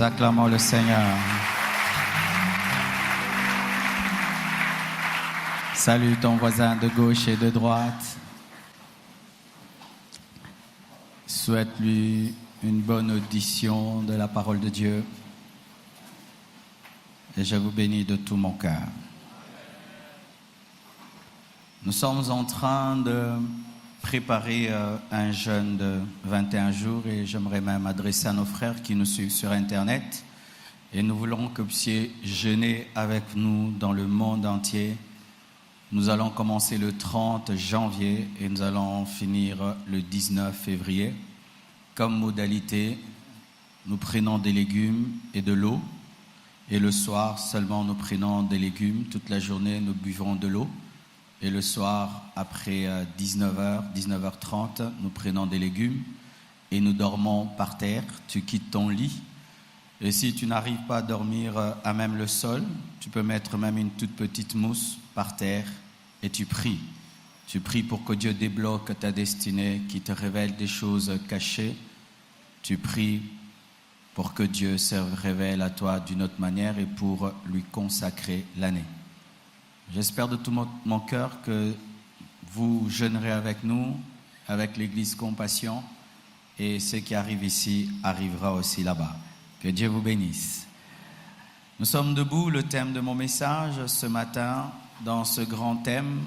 Nous acclamons le Seigneur. Salue ton voisin de gauche et de droite. Souhaite-lui une bonne audition de la parole de Dieu. Et je vous bénis de tout mon cœur. Nous sommes en train de préparer un jeûne de 21 jours et j'aimerais même adresser à nos frères qui nous suivent sur Internet. Et nous voulons que vous puissiez jeûner avec nous dans le monde entier. Nous allons commencer le 30 janvier et nous allons finir le 19 février. Comme modalité, nous prenons des légumes et de l'eau. Et le soir, seulement nous prenons des légumes. Toute la journée, nous buvons de l'eau. Et le soir, après 19h, 19h30, nous prenons des légumes et nous dormons par terre. Tu quittes ton lit. Et si tu n'arrives pas à dormir à même le sol, tu peux mettre même une toute petite mousse par terre et tu pries. Tu pries pour que Dieu débloque ta destinée, qu'il te révèle des choses cachées. Tu pries pour que Dieu se révèle à toi d'une autre manière et pour lui consacrer l'année. J'espère de tout mon cœur que vous jeûnerez avec nous, avec l'Église Compassion, et ce qui arrive ici arrivera aussi là-bas. Que Dieu vous bénisse. Nous sommes debout, le thème de mon message ce matin, dans ce grand thème,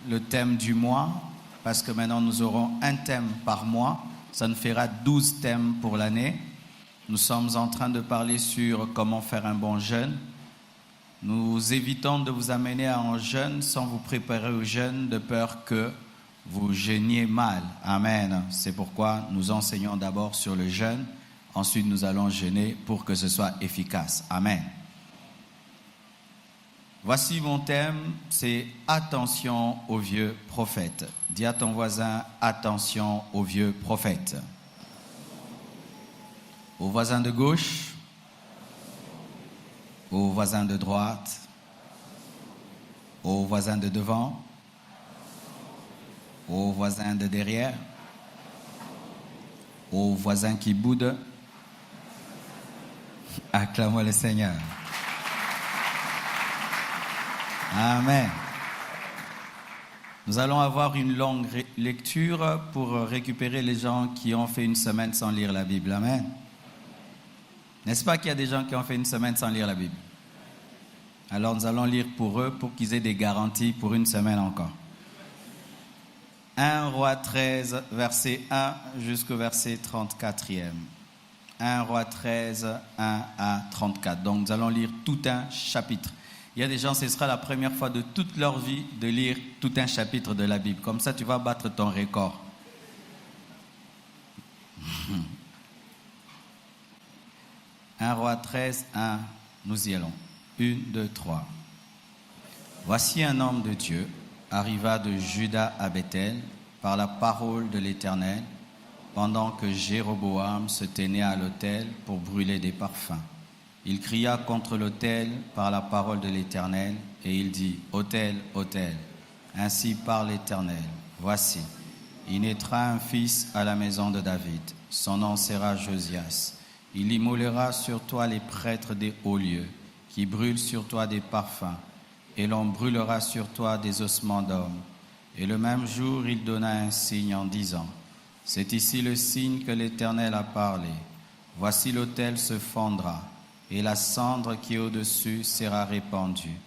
le thème du mois, parce que maintenant nous aurons un thème par mois, ça nous fera 12 thèmes pour l'année. Nous sommes en train de parler sur comment faire un bon jeûne. Nous évitons de vous amener à un jeûne sans vous préparer au jeûne de peur que vous jeûniez mal. Amen. C'est pourquoi nous enseignons d'abord sur le jeûne. Ensuite, nous allons jeûner pour que ce soit efficace. Amen. Voici mon thème, c'est attention aux vieux prophètes. Dis à ton voisin, attention aux vieux prophètes. Au voisin de gauche, aux voisins de droite, aux voisins de devant, aux voisins de derrière, aux voisins qui boudent. Acclamons le Seigneur. Amen. Nous allons avoir une longue lecture pour récupérer les gens qui ont fait une semaine sans lire la Bible. Amen. N'est-ce pas qu'il y a des gens qui ont fait une semaine sans lire la Bible? Alors nous allons lire pour eux, pour qu'ils aient des garanties pour une semaine encore. 1 Roi 13, verset 1 jusqu'au verset 34e. 1 Roi 13, 1 à 34. Donc nous allons lire tout un chapitre. Il y a des gens, ce sera la première fois de toute leur vie de lire tout un chapitre de la Bible. Comme ça, tu vas battre ton record. 1 Roi 13, 1, nous y allons. 1, 2, 3. Voici un homme de Dieu arriva de Juda à Bethel par la parole de l'Éternel, pendant que Jéroboam se tenait à l'autel pour brûler des parfums. Il cria contre l'autel par la parole de l'Éternel, et il dit, « Autel, autel, ainsi parle l'Éternel, voici, il naîtra un fils à la maison de David, son nom sera Josias. Il immolera sur toi les prêtres des hauts lieux, qui brûlent sur toi des parfums, et l'on brûlera sur toi des ossements d'hommes. » Et le même jour, il donna un signe en disant, « C'est ici le signe que l'Éternel a parlé. Voici l'autel se fondra, et la cendre qui est au-dessus sera répandue. »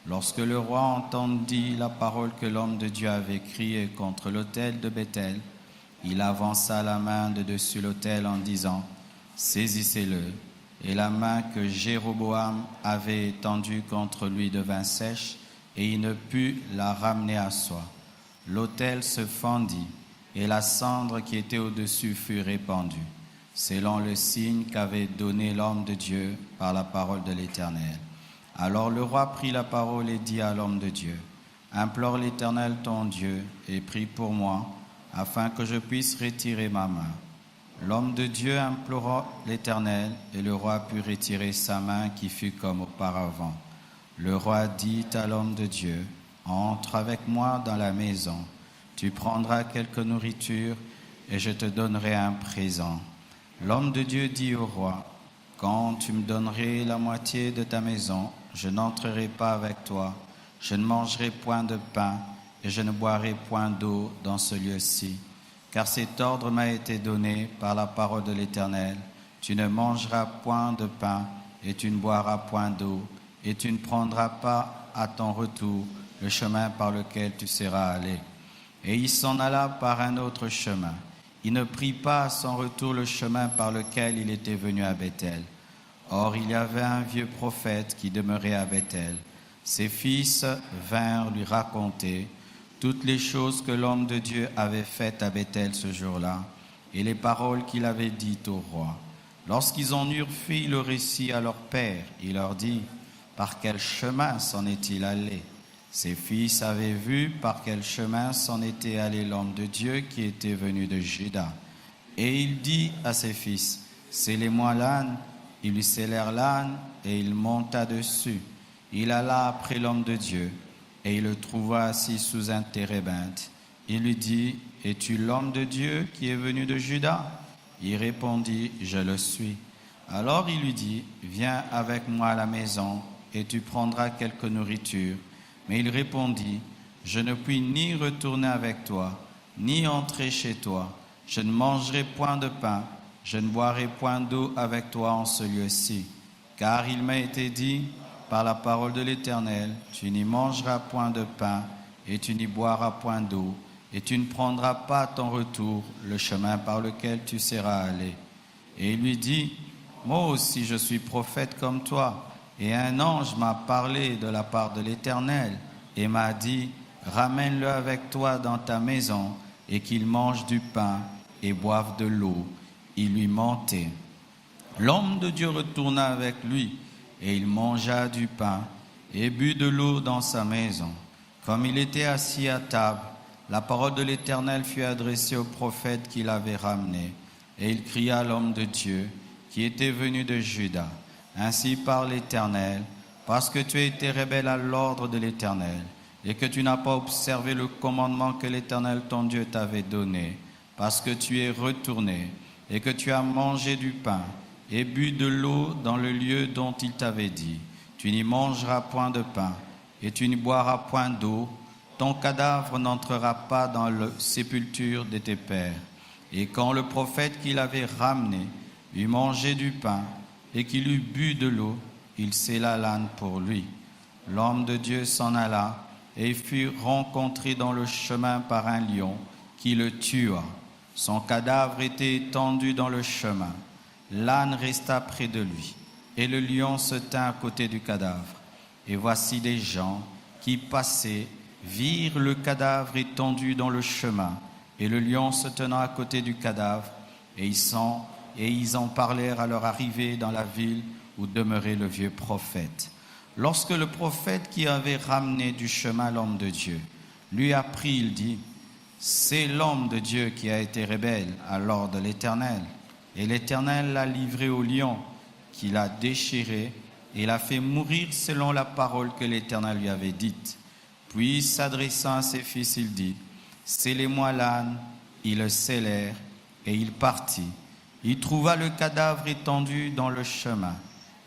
Lorsque le roi entendit la parole que l'homme de Dieu avait criée contre l'autel de Bethel, il avança la main de dessus l'autel en disant, « Saisissez-le. » Et la main que Jéroboam avait étendue contre lui devint sèche, et il ne put la ramener à soi. L'autel se fendit, et la cendre qui était au-dessus fut répandue, selon le signe qu'avait donné l'homme de Dieu par la parole de l'Éternel. Alors le roi prit la parole et dit à l'homme de Dieu, « Implore l'Éternel ton Dieu, et prie pour moi, afin que je puisse retirer ma main. » L'homme de Dieu implora l'Éternel, et le roi put retirer sa main qui fut comme auparavant. Le roi dit à l'homme de Dieu, « Entre avec moi dans la maison, tu prendras quelque nourriture, et je te donnerai un présent. » L'homme de Dieu dit au roi, « Quand tu me donnerais la moitié de ta maison, je n'entrerai pas avec toi, je ne mangerai point de pain et je ne boirai point d'eau dans ce lieu-ci. Car cet ordre m'a été donné par la parole de l'Éternel. Tu ne mangeras point de pain et tu ne boiras point d'eau, et tu ne prendras pas à ton retour le chemin par lequel tu seras allé. Et il s'en alla par un autre chemin. Il ne prit pas à son retour le chemin par lequel il était venu à Béthel. Or, il y avait un vieux prophète qui demeurait à Béthel. Ses fils vinrent lui raconter toutes les choses que l'homme de Dieu avait faites à Béthel ce jour-là, et les paroles qu'il avait dites au roi. Lorsqu'ils en eurent fait le récit à leur père, il leur dit: par quel chemin s'en est-il allé? Ses fils avaient vu par quel chemin s'en était allé l'homme de Dieu qui était venu de Juda. Et il dit à ses fils: scellez-moi l'âne. Ils lui scellèrent l'âne et il monta dessus. Il alla après l'homme de Dieu et il le trouva assis sous un térébinthe. Il lui dit: es-tu l'homme de Dieu qui est venu de Juda? Il répondit: je le suis. Alors il lui dit: viens avec moi à la maison et tu prendras quelque nourriture. Mais il répondit: je ne puis ni retourner avec toi, ni entrer chez toi. Je ne mangerai point de pain, je ne boirai point d'eau avec toi en ce lieu-ci. Car il m'a été dit par la parole de l'Éternel: tu n'y mangeras point de pain et tu n'y boiras point d'eau, et tu ne prendras pas à ton retour le chemin par lequel tu seras allé. Et il lui dit: moi aussi je suis prophète comme toi. Et un ange m'a parlé de la part de l'Éternel et m'a dit: ramène-le avec toi dans ta maison et qu'il mange du pain et boive de l'eau. Il lui mentait. L'homme de Dieu retourna avec lui et il mangea du pain et but de l'eau dans sa maison. Comme il était assis à table, la parole de l'Éternel fut adressée au prophète qui l'avait ramené. Et il cria à l'homme de Dieu qui était venu de Juda: ainsi parle l'Éternel, parce que tu as été rebelle à l'ordre de l'Éternel, et que tu n'as pas observé le commandement que l'Éternel ton Dieu t'avait donné, parce que tu es retourné, et que tu as mangé du pain, et bu de l'eau dans le lieu dont il t'avait dit: tu n'y mangeras point de pain, et tu n'y boiras point d'eau, ton cadavre n'entrera pas dans la sépulture de tes pères. Et quand le prophète qui l'avait ramené eut mangé du pain, et qu'il eut bu de l'eau, il scella l'âne pour lui. L'homme de Dieu s'en alla et fut rencontré dans le chemin par un lion qui le tua. Son cadavre était étendu dans le chemin. L'âne resta près de lui et le lion se tint à côté du cadavre. Et voici des gens qui passaient virent le cadavre étendu dans le chemin et le lion se tenant à côté du cadavre, et ils en parlèrent à leur arrivée dans la ville où demeurait le vieux prophète. Lorsque le prophète qui avait ramené du chemin l'homme de Dieu lui apprit, il dit: c'est l'homme de Dieu qui a été rebelle à l'ordre de l'Éternel. Et l'Éternel l'a livré au lion, qui l'a déchiré et l'a fait mourir selon la parole que l'Éternel lui avait dite. Puis, s'adressant à ses fils, il dit: scellez-moi l'âne. Ils le scellèrent et il partit. Il trouva le cadavre étendu dans le chemin,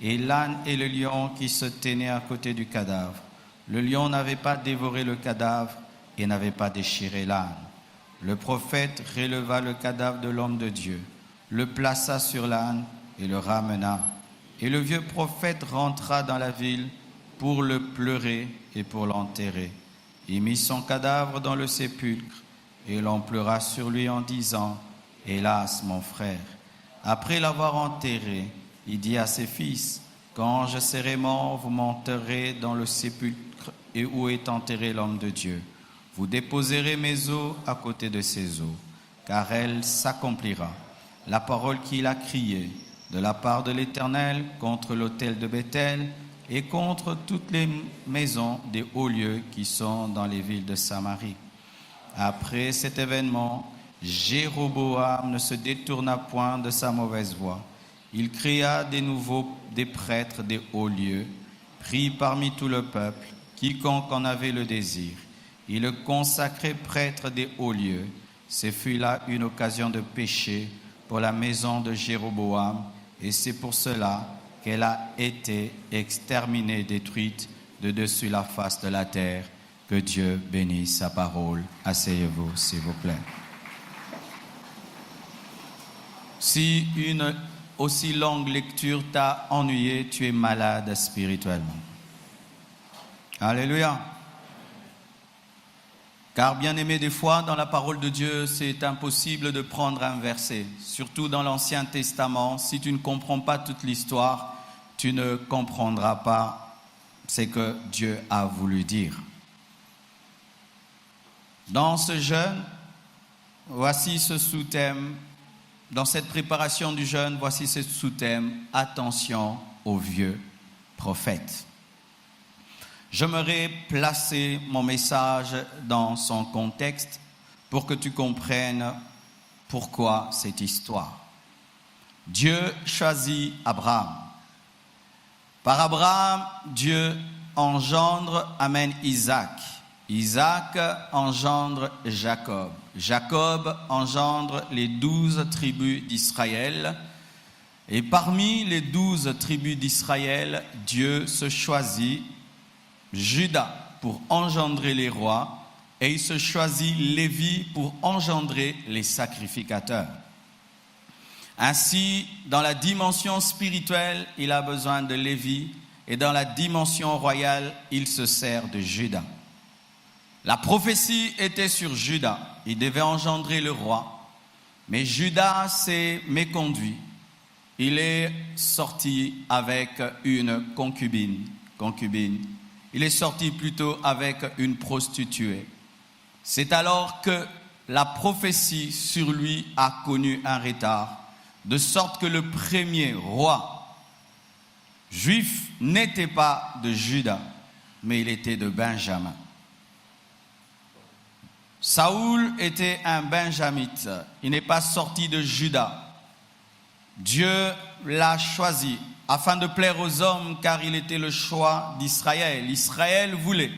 et l'âne et le lion qui se tenaient à côté du cadavre. Le lion n'avait pas dévoré le cadavre et n'avait pas déchiré l'âne. Le prophète releva le cadavre de l'homme de Dieu, le plaça sur l'âne et le ramena. Et le vieux prophète rentra dans la ville pour le pleurer et pour l'enterrer. Il mit son cadavre dans le sépulcre et l'on pleura sur lui en disant: hélas, mon frère. Après l'avoir enterré, il dit à ses fils: quand je serai mort, vous m'enterrerez dans le sépulcre et où est enterré l'homme de Dieu. Vous déposerez mes os à côté de ses os, car elle s'accomplira la parole qu'il a criée de la part de l'Éternel contre l'autel de Béthel et contre toutes les maisons des hauts lieux qui sont dans les villes de Samarie. Après cet événement, Jéroboam ne se détourna point de sa mauvaise voie. Il créa des prêtres des hauts lieux, pris parmi tout le peuple, quiconque en avait le désir. Il le consacrait prêtre des hauts lieux. Ce fut là une occasion de péché pour la maison de Jéroboam, et c'est pour cela qu'elle a été exterminée, détruite de dessus la face de la terre. Que Dieu bénisse sa parole. Asseyez-vous, s'il vous plaît. Si une aussi longue lecture t'a ennuyé, tu es malade spirituellement. Alléluia. Car bien aimé, des fois, dans la parole de Dieu, c'est impossible de prendre un verset. Surtout dans l'Ancien Testament, si tu ne comprends pas toute l'histoire, tu ne comprendras pas ce que Dieu a voulu dire. Dans ce jeûne, voici ce sous-thème. Dans cette préparation du jeûne, voici ce sous-thème. Attention aux vieux prophètes. J'aimerais placer mon message dans son contexte pour que tu comprennes pourquoi cette histoire. Dieu choisit Abraham. Par Abraham, Dieu engendre, amène Isaac. Isaac engendre Jacob. Jacob engendre les 12 tribus d'Israël. Et parmi les 12 tribus d'Israël, Dieu se choisit Juda pour engendrer les rois et il se choisit Lévi pour engendrer les sacrificateurs. Ainsi, dans la dimension spirituelle, il a besoin de Lévi et dans la dimension royale, il se sert de Juda. La prophétie était sur Juda, il devait engendrer le roi, mais Juda s'est méconduit. Il est sorti avec une concubine. Il est sorti plutôt avec une prostituée. C'est alors que la prophétie sur lui a connu un retard, de sorte que le premier roi juif n'était pas de Juda, mais il était de Benjamin. Saoul était un benjamite, il n'est pas sorti de Juda. Dieu l'a choisi afin de plaire aux hommes, car il était le choix d'Israël. Israël voulait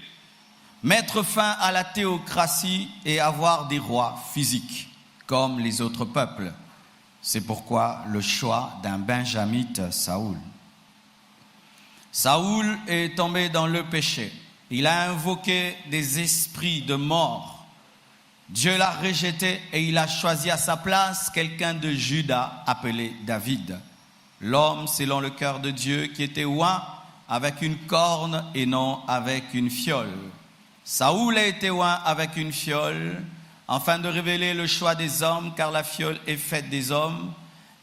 mettre fin à la théocratie et avoir des rois physiques, comme les autres peuples. C'est pourquoi le choix d'un benjamite, Saoul. Saoul est tombé dans le péché. Il a invoqué des esprits de mort. Dieu l'a rejeté et il a choisi à sa place quelqu'un de Juda appelé David. L'homme selon le cœur de Dieu qui était oint avec une corne et non avec une fiole. Saoul a été oint avec une fiole afin de révéler le choix des hommes, car la fiole est faite des hommes.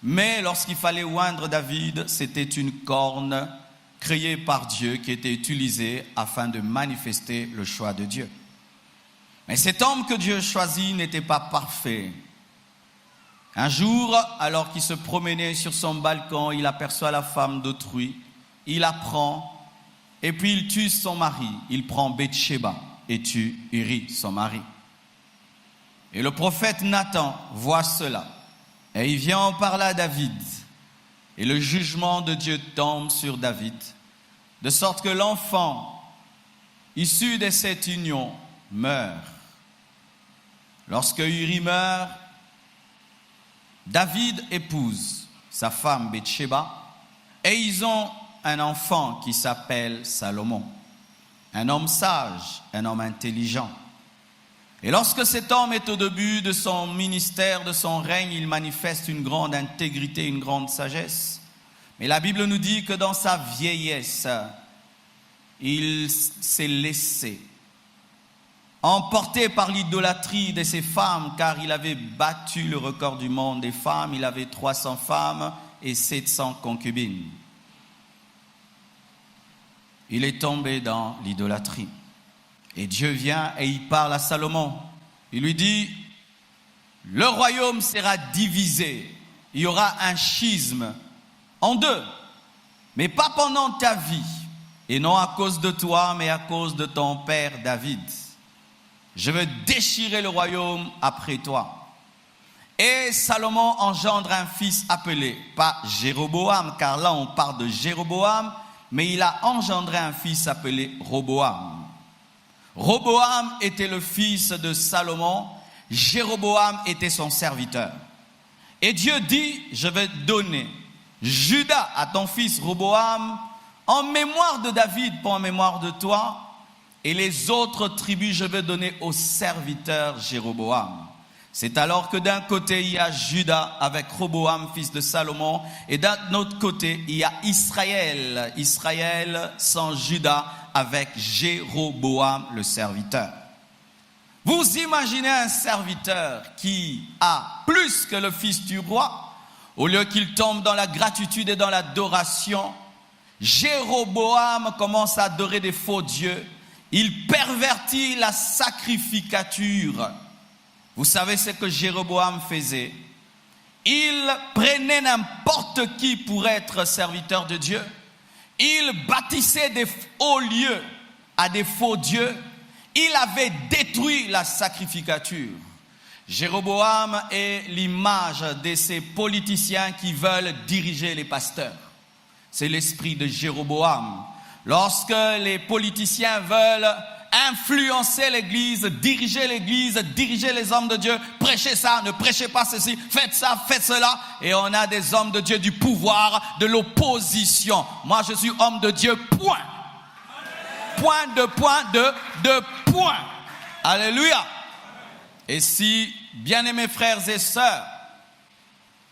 Mais lorsqu'il fallait oindre David, c'était une corne créée par Dieu qui était utilisée afin de manifester le choix de Dieu. Mais cet homme que Dieu choisit n'était pas parfait. Un jour, alors qu'il se promenait sur son balcon, il aperçoit la femme d'autrui. Il la prend et puis il tue son mari. Il prend Bathsheba et tue Uri, son mari. Et le prophète Nathan voit cela. Et il vient en parler à David. Et le jugement de Dieu tombe sur David. De sorte que l'enfant issu de cette union meurt. Lorsque Uri meurt, David épouse sa femme Bathsheba et ils ont un enfant qui s'appelle Salomon. Un homme sage, un homme intelligent. Et lorsque cet homme est au début de son ministère, de son règne, il manifeste une grande intégrité, une grande sagesse. Mais la Bible nous dit que dans sa vieillesse, il s'est laissé emporté par l'idolâtrie de ses femmes, car il avait battu le record du monde des femmes. Il avait 300 femmes et 700 concubines. Il est tombé dans l'idolâtrie. Et Dieu vient et il parle à Salomon. Il lui dit, le royaume sera divisé. Il y aura un schisme en deux, mais pas pendant ta vie. Et non à cause de toi, mais à cause de ton père David. Je veux déchirer le royaume après toi. Et Salomon engendre un fils appelé, pas Jéroboam, car là on parle de Jéroboam, mais il a engendré un fils appelé Roboam. Roboam était le fils de Salomon, Jéroboam était son serviteur. Et Dieu dit, je vais donner Juda à ton fils Roboam, en mémoire de David, pas en mémoire de toi. Et les autres tribus, je vais donner au serviteur Jéroboam. C'est alors que d'un côté, il y a Juda avec Roboam, fils de Salomon. Et d'un autre côté, il y a Israël. Israël sans Juda avec Jéroboam, le serviteur. Vous imaginez un serviteur qui a plus que le fils du roi. Au lieu qu'il tombe dans la gratitude et dans l'adoration, Jéroboam commence à adorer des faux dieux. Il pervertit la sacrificature. Vous savez ce que Jéroboam faisait? Il prenait n'importe qui pour être serviteur de Dieu. Il bâtissait des hauts lieux à des faux dieux. Il avait détruit la sacrificature. Jéroboam est l'image de ces politiciens qui veulent diriger les pasteurs. C'est l'esprit de Jéroboam. Lorsque les politiciens veulent influencer l'église, diriger les hommes de Dieu, prêchez ça, ne prêchez pas ceci, faites ça, faites cela, et on a des hommes de Dieu du pouvoir, de l'opposition. Moi je suis homme de Dieu, point. Point de point. Alléluia. Et si, bien-aimés frères et sœurs,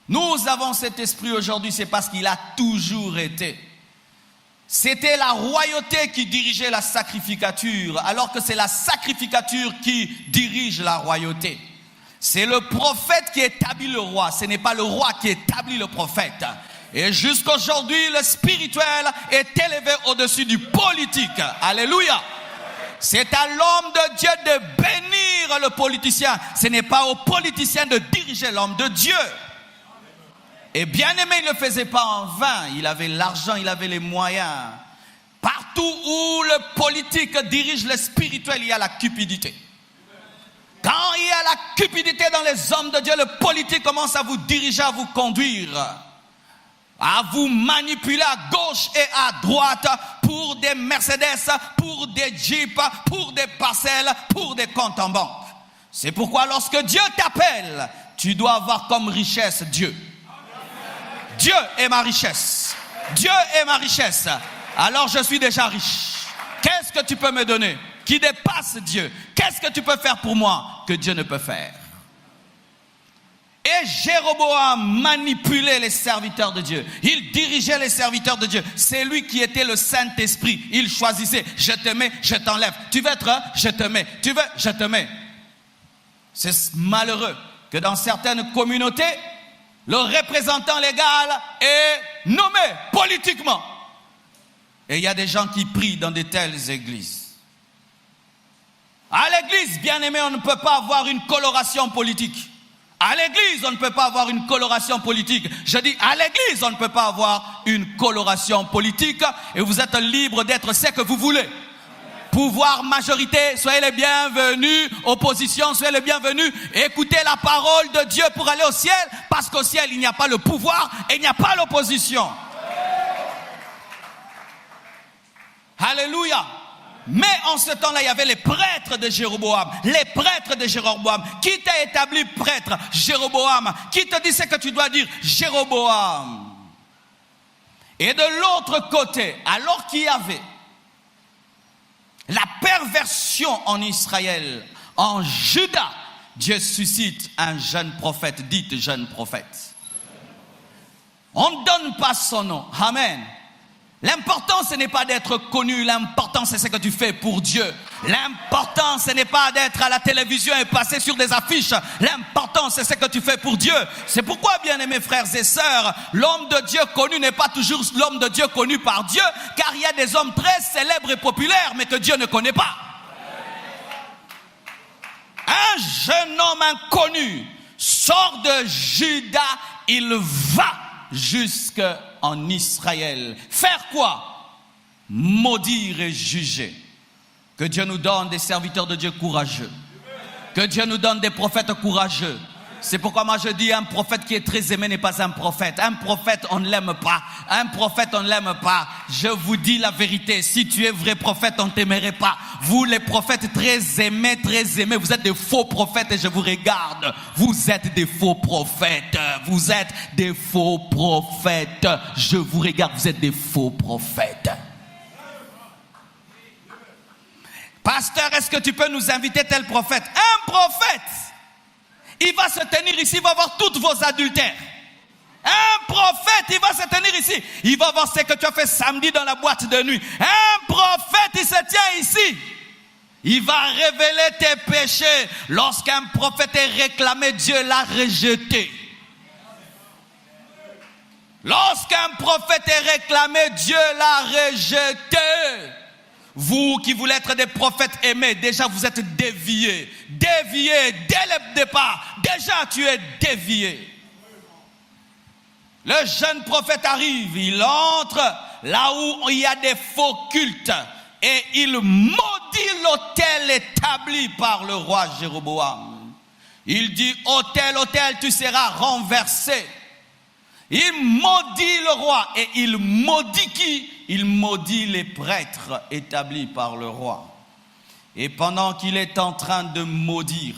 nous avons cet esprit aujourd'hui, c'est parce qu'il a toujours été. C'était la royauté qui dirigeait la sacrificature, alors que c'est la sacrificature qui dirige la royauté. C'est le prophète qui établit le roi, ce n'est pas le roi qui établit le prophète. Et jusqu'aujourd'hui, le spirituel est élevé au-dessus du politique. Alléluia. C'est à l'homme de Dieu de bénir le politicien. Ce n'est pas au politicien de diriger l'homme de Dieu. Et bien aimé, il ne le faisait pas en vain. Il avait l'argent, il avait les moyens. Partout où le politique dirige le spirituel, il y a la cupidité. Quand il y a la cupidité dans les hommes de Dieu, le politique commence à vous diriger, à vous conduire, à vous manipuler à gauche et à droite pour des Mercedes, pour des Jeeps, pour des parcelles, pour des comptes en banque. C'est pourquoi lorsque Dieu t'appelle, tu dois avoir comme richesse Dieu. Dieu est ma richesse. Dieu est ma richesse. Alors je suis déjà riche. Qu'est-ce que tu peux me donner qui dépasse Dieu? Qu'est-ce que tu peux faire pour moi que Dieu ne peut faire? Et Jéroboam manipulait les serviteurs de Dieu. Il dirigeait les serviteurs de Dieu. C'est lui qui était le Saint-Esprit. Il choisissait. Je te mets, je t'enlève. Tu veux être, je te mets. Tu veux, je te mets. C'est malheureux que dans certaines communautés, le représentant légal est nommé politiquement. Et il y a des gens qui prient dans de telles églises. À l'église, bien aimé, on ne peut pas avoir une coloration politique. À l'église, on ne peut pas avoir une coloration politique. Je dis, à l'église, on ne peut pas avoir une coloration politique. Et vous êtes libre d'être ce que vous voulez. Pouvoir, majorité, soyez les bienvenus. Opposition, soyez les bienvenus. Écoutez la parole de Dieu pour aller au ciel. Parce qu'au ciel, il n'y a pas le pouvoir et il n'y a pas l'opposition. Alléluia. Mais en ce temps-là, il y avait les prêtres de Jéroboam. Les prêtres de Jéroboam. Qui t'a établi prêtre? Jéroboam. Qui te dit ce que tu dois dire? Jéroboam. Et de l'autre côté, alors qu'il y avait la perversion en Israël, en Juda, Dieu suscite un jeune prophète, dites jeune prophète. On ne donne pas son nom. Amen. L'important, ce n'est pas d'être connu. L'important, c'est ce que tu fais pour Dieu. L'important, ce n'est pas d'être à la télévision et passer sur des affiches. L'important, c'est ce que tu fais pour Dieu. C'est pourquoi, bien aimés frères et sœurs, l'homme de Dieu connu n'est pas toujours l'homme de Dieu connu par Dieu, car il y a des hommes très célèbres et populaires, mais que Dieu ne connaît pas. Un jeune homme inconnu sort de Juda, il va jusqu'en Israël. Faire quoi? Maudire et juger. Que Dieu nous donne des serviteurs de Dieu courageux. Que Dieu nous donne des prophètes courageux. C'est pourquoi moi je dis un prophète qui est très aimé n'est pas un prophète. Un prophète, on ne l'aime pas. Un prophète, on ne l'aime pas. Je vous dis la vérité. Si tu es vrai prophète, on ne t'aimerait pas. Vous, les prophètes très aimés, vous êtes des faux prophètes et je vous regarde. Vous êtes des faux prophètes. Vous êtes des faux prophètes. Je vous regarde, vous êtes des faux prophètes. Pasteur, est-ce que tu peux nous inviter tel prophète? Un prophète! Il va se tenir ici, il va voir tous vos adultères. Un prophète, il va se tenir ici. Il va voir ce que tu as fait samedi dans la boîte de nuit. Un prophète, il se tient ici. Il va révéler tes péchés. Lorsqu'un prophète est réclamé, Dieu l'a rejeté. Lorsqu'un prophète est réclamé, Dieu l'a rejeté. Vous qui voulez être des prophètes aimés, déjà vous êtes déviés. Déviés dès le départ. Déjà tu es dévié. Le jeune prophète arrive, il entre là où il y a des faux cultes. Et il maudit l'autel établi par le roi Jéroboam. Il dit, autel, autel, tu seras renversé. Il maudit le roi et il maudit qui? Il maudit les prêtres établis par le roi. Et pendant qu'il est en train de maudire,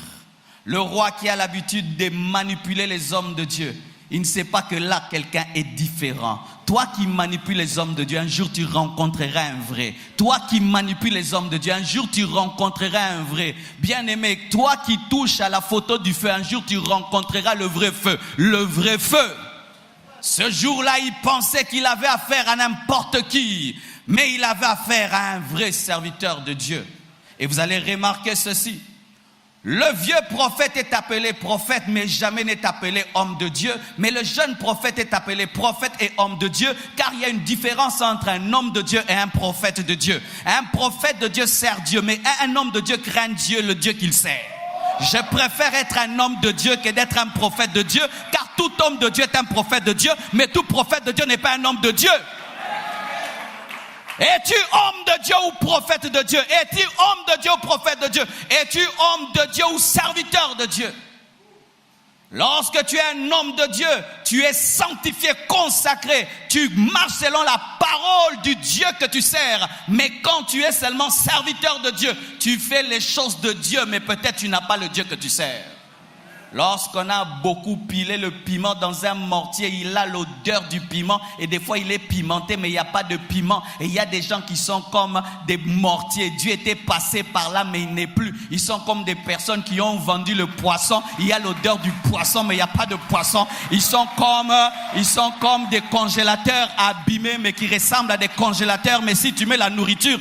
le roi qui a l'habitude de manipuler les hommes de Dieu, il ne sait pas que là quelqu'un est différent. Toi qui manipules les hommes de Dieu, un jour tu rencontreras un vrai. Toi qui manipules les hommes de Dieu, un jour tu rencontreras un vrai. Bien-aimé, toi qui touches à la photo du feu, un jour tu rencontreras le vrai feu. Le vrai feu. Ce jour-là, il pensait qu'il avait affaire à n'importe qui, mais il avait affaire à un vrai serviteur de Dieu. Et vous allez remarquer ceci. Le vieux prophète est appelé prophète, mais jamais n'est appelé homme de Dieu. Mais le jeune prophète est appelé prophète et homme de Dieu, car il y a une différence entre un homme de Dieu et un prophète de Dieu. Un prophète de Dieu sert Dieu, mais un homme de Dieu craint Dieu, le Dieu qu'il sert. Je préfère être un homme de Dieu que d'être un prophète de Dieu, car tout homme de Dieu est un prophète de Dieu, mais tout prophète de Dieu n'est pas un homme de Dieu. Es-tu homme de Dieu ou prophète de Dieu? Es-tu homme de Dieu ou prophète de Dieu? Es-tu homme de Dieu ou serviteur de Dieu? Lorsque tu es un homme de Dieu, tu es sanctifié, consacré, tu marches selon la parole du Dieu que tu sers. Mais quand tu es seulement serviteur de Dieu, tu fais les choses de Dieu, mais peut-être tu n'as pas le Dieu que tu sers. Lorsqu'on a beaucoup pilé le piment dans un mortier, il a l'odeur du piment et des fois il est pimenté mais il n'y a pas de piment. Et il y a des gens qui sont comme des mortiers. Dieu était passé par là mais il n'est plus. Ils sont comme des personnes qui ont vendu le poisson. Il y a l'odeur du poisson mais il n'y a pas de poisson. Ils sont comme des congélateurs abîmés mais qui ressemblent à des congélateurs. Mais si tu mets la nourriture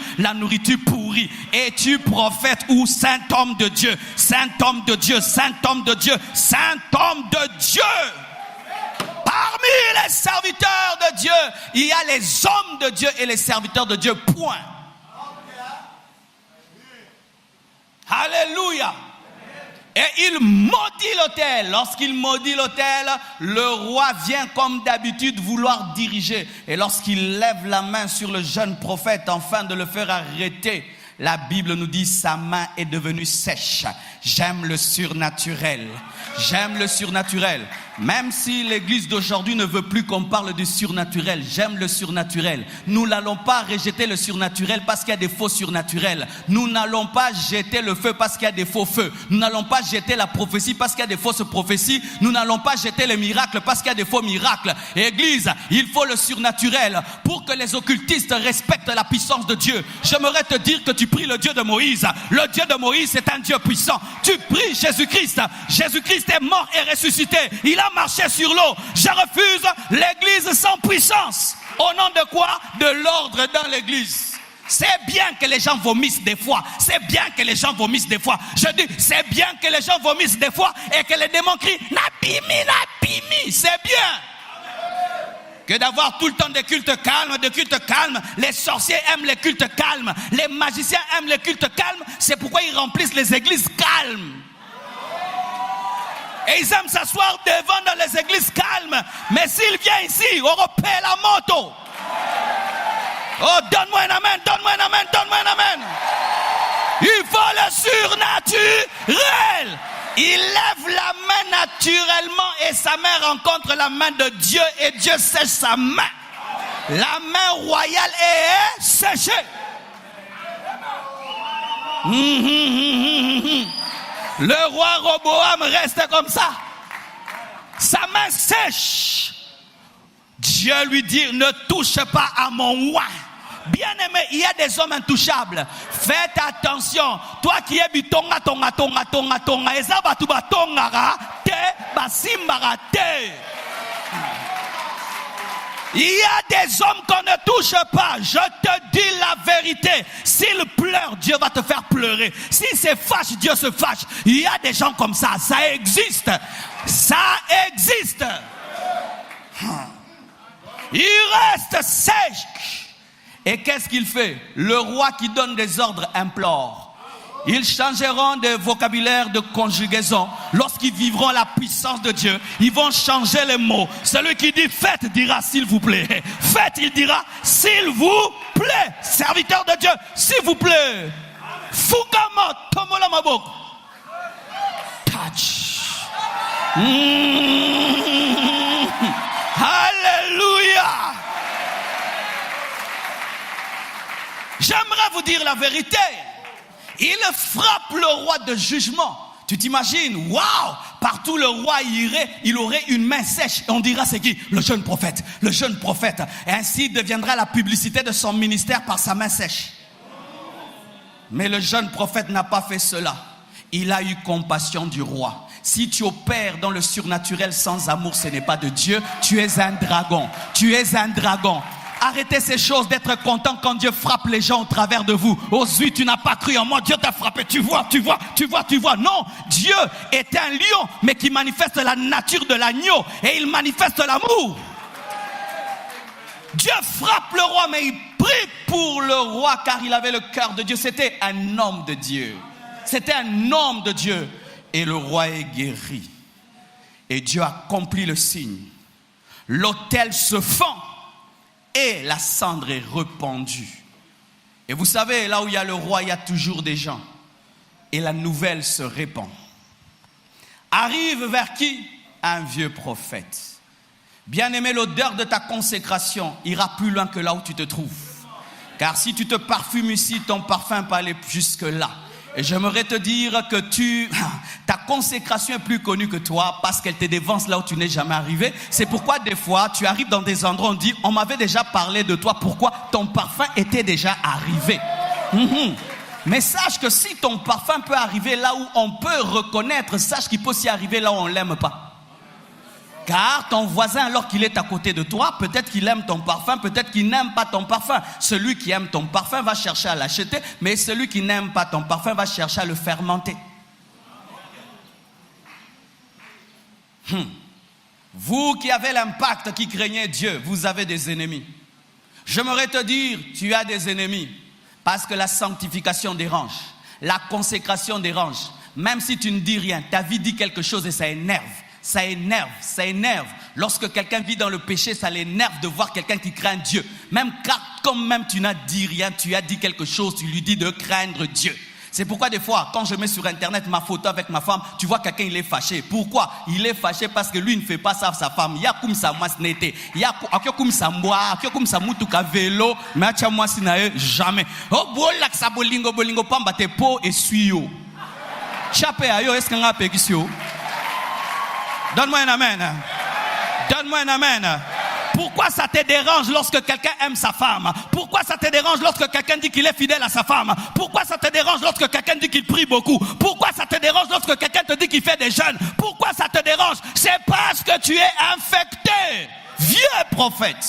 pourrit. Es-tu prophète ou saint homme de Dieu? Saint homme de Dieu, saint homme de Dieu. Saint homme de Dieu. Parmi les serviteurs de Dieu, il y a les hommes de Dieu et les serviteurs de Dieu. Point. Alléluia. Et il maudit l'autel. Lorsqu'il maudit l'autel, le roi vient comme d'habitude vouloir diriger. Et lorsqu'il lève la main sur le jeune prophète afin de le faire arrêter, la Bible nous dit sa main est devenue sèche. J'aime le surnaturel. J'aime le surnaturel. Même si l'église d'aujourd'hui ne veut plus qu'on parle du surnaturel, j'aime le surnaturel. Nous n'allons pas rejeter le surnaturel parce qu'il y a des faux surnaturels. Nous n'allons pas jeter le feu parce qu'il y a des faux feux. Nous n'allons pas jeter la prophétie parce qu'il y a des fausses prophéties. Nous n'allons pas jeter les miracles parce qu'il y a des faux miracles. Église, il faut le surnaturel pour que les occultistes respectent la puissance de Dieu. J'aimerais te dire que tu pries le Dieu de Moïse. Le Dieu de Moïse est un Dieu puissant. Tu pries Jésus-Christ. Jésus-Christ est mort et ressuscité. Il a marché sur l'eau. Je refuse l'église sans puissance. Au nom de quoi? De l'ordre dans l'église. C'est bien que les gens vomissent des fois. C'est bien que les gens vomissent des fois. Je dis, c'est bien que les gens vomissent des fois et que les démons crient, Nabimi, Nabimi. C'est bien. Que d'avoir tout le temps des cultes calmes, Les sorciers aiment les cultes calmes. Les magiciens aiment les cultes calmes. C'est pourquoi ils remplissent les églises calmes. Et ils aiment s'asseoir devant dans les églises calmes. Mais s'il vient ici, on repère la moto. Oh, donne-moi un amen, donne-moi un amen, donne-moi un amen. Il faut le surnaturel. Il lève la main naturellement et sa main rencontre la main de Dieu et Dieu sèche sa main. La main royale est séchée. Le roi Roboam reste comme ça. Sa main sèche. Dieu lui dit, ne touche pas à mon roi. Bien aimé, il y a des hommes intouchables. Faites attention. Toi qui es bitonga, eza batu batongara te, basimbara te. Il y a des hommes qu'on ne touche pas. Je te dis la vérité. S'il pleure, Dieu va te faire pleurer. S'il se fâche, Dieu se fâche. Il y a des gens comme ça. Ça existe. Ça existe. Il reste sèche. Et qu'est-ce qu'il fait? Le roi qui donne des ordres implore. Ils changeront de vocabulaire, de conjugaison. Lorsqu'ils vivront la puissance de Dieu, ils vont changer les mots. Celui qui dit faites dira s'il vous plaît. Faites, il dira s'il vous plaît. Serviteur de Dieu, s'il vous plaît. Fukama tomola maboko. Touch. Alléluia. J'aimerais vous dire la vérité. Il frappe le roi de jugement. Tu t'imagines, waouh, partout le roi irait, il aurait une main sèche. Et on dira c'est qui? Le jeune prophète. Le jeune prophète. Et ainsi deviendra la publicité de son ministère par sa main sèche. Mais le jeune prophète n'a pas fait cela. Il a eu compassion du roi. Si tu opères dans le surnaturel sans amour, ce n'est pas de Dieu. Tu es un dragon. Tu es un dragon. Arrêtez ces choses d'être content quand Dieu frappe les gens au travers de vous. Oh zut, tu n'as pas cru en moi, Dieu t'a frappé. Tu vois. Non, Dieu est un lion, mais qui manifeste la nature de l'agneau. Et il manifeste l'amour. Dieu frappe le roi, mais il prie pour le roi car il avait le cœur de Dieu. C'était un homme de Dieu. C'était un homme de Dieu. Et le roi est guéri. Et Dieu accomplit le signe. L'autel se fend. Et la cendre est répandue. Et vous savez, là où il y a le roi, il y a toujours des gens. Et la nouvelle se répand. Arrive vers qui? Un vieux prophète. Bien-aimé, l'odeur de ta consécration ira plus loin que là où tu te trouves. Car si tu te parfumes ici, ton parfum peut aller jusque là. Et j'aimerais te dire que ta consécration est plus connue que toi parce qu'elle te dévance là où tu n'es jamais arrivé. C'est pourquoi des fois, tu arrives dans des endroits où on dit, on m'avait déjà parlé de toi. Pourquoi? Ton parfum était déjà arrivé. Mais sache que si ton parfum peut arriver là où on peut reconnaître, sache qu'il peut aussi arriver là où on ne l'aime pas. Car ton voisin, alors qu'il est à côté de toi, peut-être qu'il aime ton parfum, peut-être qu'il n'aime pas ton parfum. Celui qui aime ton parfum va chercher à l'acheter, mais celui qui n'aime pas ton parfum va chercher à le fermenter. Vous qui avez l'impact, qui craignez Dieu, vous avez des ennemis. J'aimerais te dire, tu as des ennemis, parce que la sanctification dérange, la consécration dérange. Même si tu ne dis rien, ta vie dit quelque chose et ça énerve. Ça énerve. Lorsque quelqu'un vit dans le péché, ça l'énerve de voir quelqu'un qui craint Dieu. Même comme même tu n'as dit rien, tu as dit quelque chose, tu lui dis de craindre Dieu. C'est pourquoi des fois, quand je mets sur internet ma photo avec ma femme, tu vois quelqu'un, il est fâché. Pourquoi? Il est fâché parce que lui ne fait pas ça à sa femme. Il y a comme ça, moi, ce n'était. Il y a comme ça, moi, comme ça, mutuka vélo, mais à moi, ce n'est jamais. Oh, bolak sa bolingo, pamba te po et suyo. Chapé ayo, est-ce qu'on a pékisio? Donne-moi un amen. Donne-moi un amen. Pourquoi ça te dérange lorsque quelqu'un aime sa femme? Pourquoi ça te dérange lorsque quelqu'un dit qu'il est fidèle à sa femme? Pourquoi ça te dérange lorsque quelqu'un dit qu'il prie beaucoup? Pourquoi ça te dérange lorsque quelqu'un te dit qu'il fait des jeûnes? Pourquoi ça te dérange? C'est parce que tu es infecté. Vieux prophète.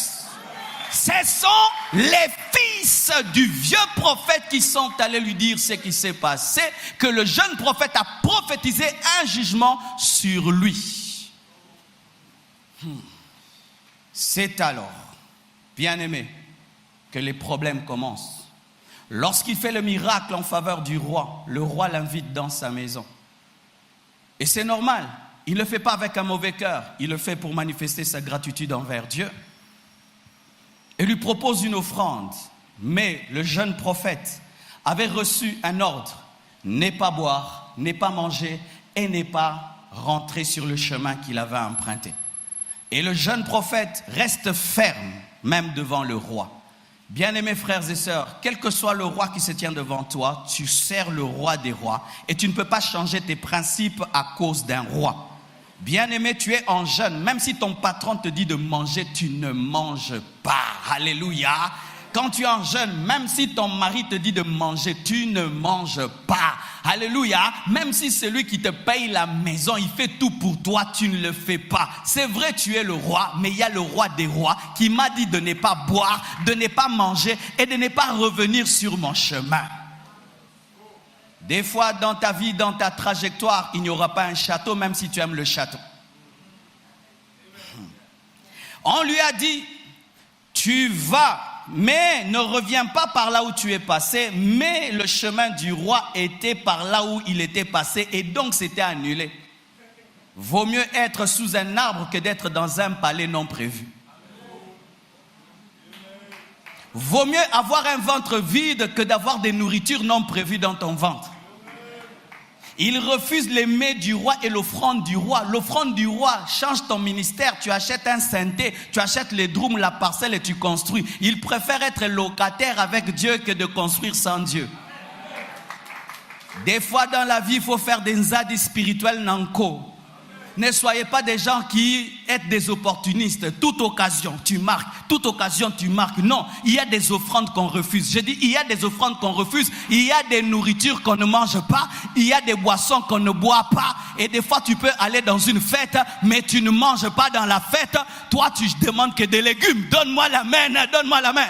Ce sont les fils du vieux prophète qui sont allés lui dire ce qui s'est passé, que le jeune prophète a prophétisé un jugement sur lui. C'est alors, bien-aimé, que les problèmes commencent. Lorsqu'il fait le miracle en faveur du roi, le roi l'invite dans sa maison. Et c'est normal, il ne le fait pas avec un mauvais cœur, il le fait pour manifester sa gratitude envers Dieu. Et lui propose une offrande. Mais le jeune prophète avait reçu un ordre, n'est pas boire, n'est pas manger et n'est pas rentré sur le chemin qu'il avait emprunté. Et le jeune prophète reste ferme, même devant le roi. Bien-aimés frères et sœurs, quel que soit le roi qui se tient devant toi, tu sers le roi des rois et tu ne peux pas changer tes principes à cause d'un roi. Bien-aimé, tu es en jeûne, même si ton patron te dit de manger, tu ne manges pas. Alléluia. Quand tu es en jeûne, même si ton mari te dit de manger, tu ne manges pas. Alléluia. Même si celui qui te paye la maison, il fait tout pour toi, tu ne le fais pas. C'est vrai, tu es le roi, mais il y a le roi des rois qui m'a dit de ne pas boire, de ne pas manger et de ne pas revenir sur mon chemin. Des fois, dans ta vie, dans ta trajectoire, il n'y aura pas un château, même si tu aimes le château. On lui a dit, tu vas, mais ne reviens pas par là où tu es passé, mais le chemin du roi était par là où il était passé, et donc c'était annulé. Vaut mieux être sous un arbre que d'être dans un palais non prévu. Vaut mieux avoir un ventre vide que d'avoir des nourritures non prévues dans ton ventre. Il refuse les mets du roi et l'offrande du roi. L'offrande du roi change ton ministère. Tu achètes un synthé, tu achètes les drômes, la parcelle et tu construis. Il préfère être locataire avec Dieu que de construire sans Dieu. Des fois dans la vie, il faut faire des nzadi spirituels nanko. Ne soyez pas des gens qui êtes des opportunistes. Toute occasion, tu marques. Toute occasion, tu marques. Non, il y a des offrandes qu'on refuse. Je dis, il y a des offrandes qu'on refuse. Il y a des nourritures qu'on ne mange pas. Il y a des boissons qu'on ne boit pas. Et des fois, tu peux aller dans une fête, mais tu ne manges pas dans la fête. Toi, tu demandes que des légumes. Donne-moi la main, donne-moi la main.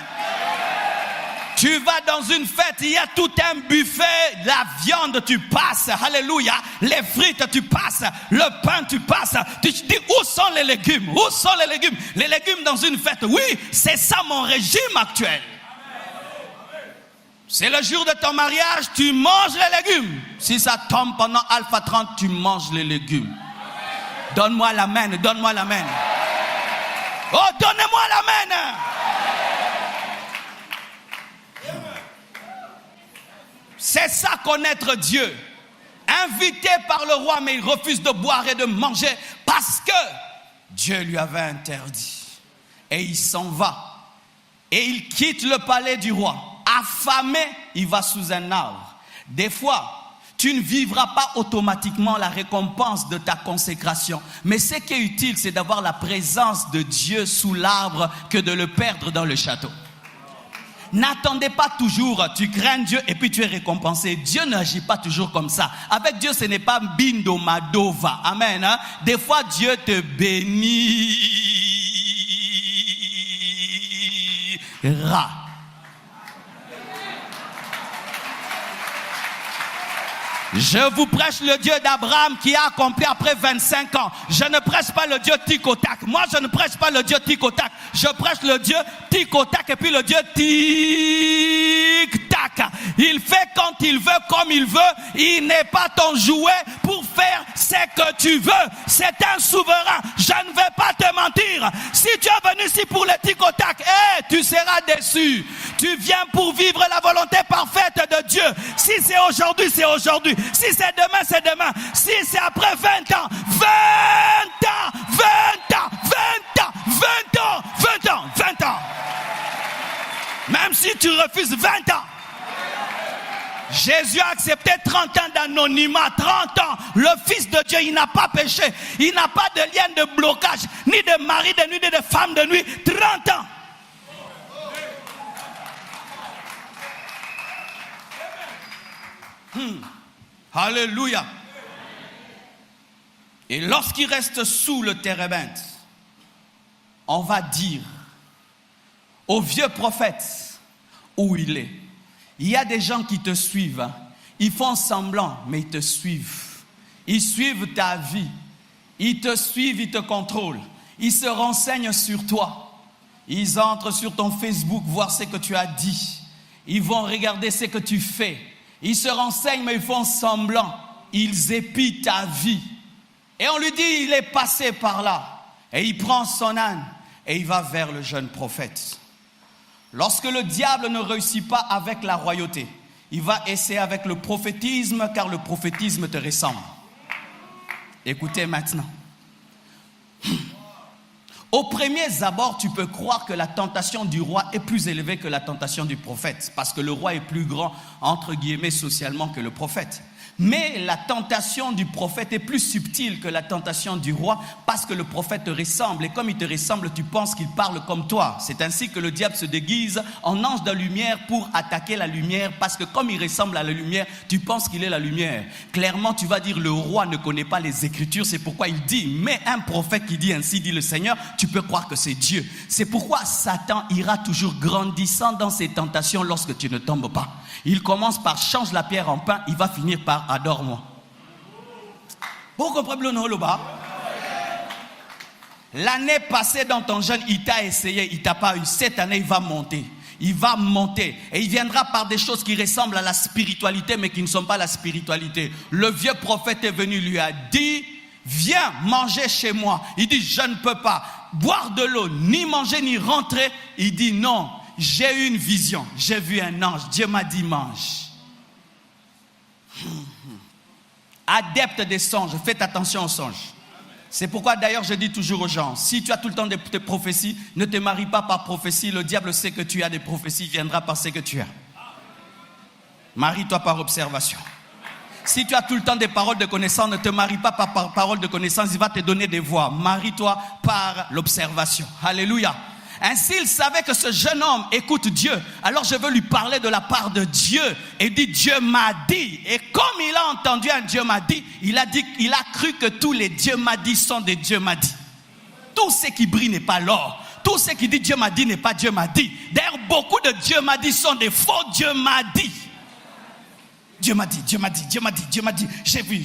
Tu vas dans une fête, il y a tout un buffet, la viande tu passes, alléluia, les frites tu passes, le pain tu passes, tu te dis où sont les légumes, où sont les légumes? Les légumes dans une fête, oui, c'est ça mon régime actuel. C'est le jour de ton mariage, tu manges les légumes. Si ça tombe pendant Alpha 30, tu manges les légumes. Donne-moi la main, donne-moi la main. Oh, donnez-moi la main. C'est ça connaître Dieu. Invité par le roi, mais il refuse de boire et de manger parce que Dieu lui avait interdit. Et il s'en va. Et il quitte le palais du roi. Affamé, il va sous un arbre. Des fois, tu ne vivras pas automatiquement la récompense de ta consécration. Mais ce qui est utile, c'est d'avoir la présence de Dieu sous l'arbre que de le perdre dans le château. N'attendez pas toujours, tu crains Dieu et puis tu es récompensé. Dieu n'agit pas toujours comme ça. Avec Dieu, ce n'est pas bindo madova. Amen. Hein? Des fois, Dieu te bénira. Je vous prêche le Dieu d'Abraham qui a accompli après 25 ans. Je ne prêche pas le Dieu tic-au-tac. Moi, je ne prêche pas le Dieu tic-au-tac. Je prêche le Dieu tic-au-tac et puis le Dieu tic-tac. Il fait quand il veut, comme il veut. Il n'est pas ton jouet pour faire ce que tu veux. C'est un souverain. Je ne vais pas te mentir. Si tu es venu ici pour le tic-au-tac, tu seras déçu. Tu viens pour vivre la volonté parfaite de Dieu. Si c'est aujourd'hui, c'est aujourd'hui. Si c'est demain, c'est demain. Si c'est après 20 ans, 20 ans, 20 ans, 20 ans, 20 ans, 20 ans, 20 ans. Même si tu refuses 20 ans. Jésus a accepté 30 ans d'anonymat, 30 ans. Le Fils de Dieu, il n'a pas péché. Il n'a pas de lien de blocage, ni de mari de nuit, ni de femme de nuit. 30 ans. Alléluia. Et lorsqu'il reste sous le térébinthe, on va dire au vieux prophète où il est. Il y a des gens qui te suivent. Ils font semblant, mais ils te suivent. Ils suivent ta vie. Ils te suivent, ils te contrôlent. Ils se renseignent sur toi. Ils entrent sur ton Facebook voir ce que tu as dit. Ils vont regarder ce que tu fais. Ils se renseignent, mais ils font semblant. Ils épient ta vie. Et on lui dit, il est passé par là. Et il prend son âne et il va vers le jeune prophète. Lorsque le diable ne réussit pas avec la royauté, il va essayer avec le prophétisme, car le prophétisme te ressemble. Écoutez maintenant. Au premier abord, tu peux croire que la tentation du roi est plus élevée que la tentation du prophète, parce que le roi est plus grand, entre guillemets, socialement que le prophète. Mais la tentation du prophète est plus subtile que la tentation du roi, parce que le prophète te ressemble, et comme il te ressemble, tu penses qu'il parle comme toi. C'est ainsi que le diable se déguise en ange de lumière pour attaquer la lumière, parce que comme il ressemble à la lumière, tu penses qu'il est la lumière. Clairement, tu vas dire, le roi ne connaît pas les Écritures, c'est pourquoi il dit, mais un prophète qui dit ainsi, dit le Seigneur, tu peux croire que c'est Dieu. C'est pourquoi Satan ira toujours grandissant dans ses tentations lorsque tu ne tombes pas. Il commence par change la pierre en pain, il va finir par adore-moi. Vous comprenez le bas? L'année passée dans ton jeûne, il t'a essayé, il t'a pas eu. Cette année, il va monter. Il va monter. Et il viendra par des choses qui ressemblent à la spiritualité, mais qui ne sont pas la spiritualité. Le vieux prophète est venu, lui a dit, viens manger chez moi. Il dit, je ne peux pas boire de l'eau, ni manger, ni rentrer. Il dit, non, j'ai eu une vision. J'ai vu un ange. Dieu m'a dit, mange. Adepte des songes, faites attention aux songes. C'est pourquoi d'ailleurs je dis toujours aux gens, si tu as tout le temps des prophéties, ne te marie pas par prophétie. Le diable sait que tu as des prophéties, il viendra par ce que tu as. Marie-toi par observation. Si tu as tout le temps des paroles de connaissance, ne te marie pas par parole de connaissance, il va te donner des voix. Marie-toi par l'observation. Alléluia. Ainsi, il savait que ce jeune homme écoute Dieu. Alors je veux lui parler de la part de Dieu. Et dit, Dieu m'a dit. Et comme il a entendu un Dieu m'a dit, il a cru que tous les Dieu m'a dit sont des Dieu m'a dit. Tout ce qui brille n'est pas l'or. Tout ce qui dit Dieu m'a dit n'est pas Dieu m'a dit. D'ailleurs, beaucoup de Dieu m'a dit sont des faux Dieu m'a dit. Dieu m'a dit, Dieu m'a dit, Dieu m'a dit, Dieu m'a dit. J'ai vu.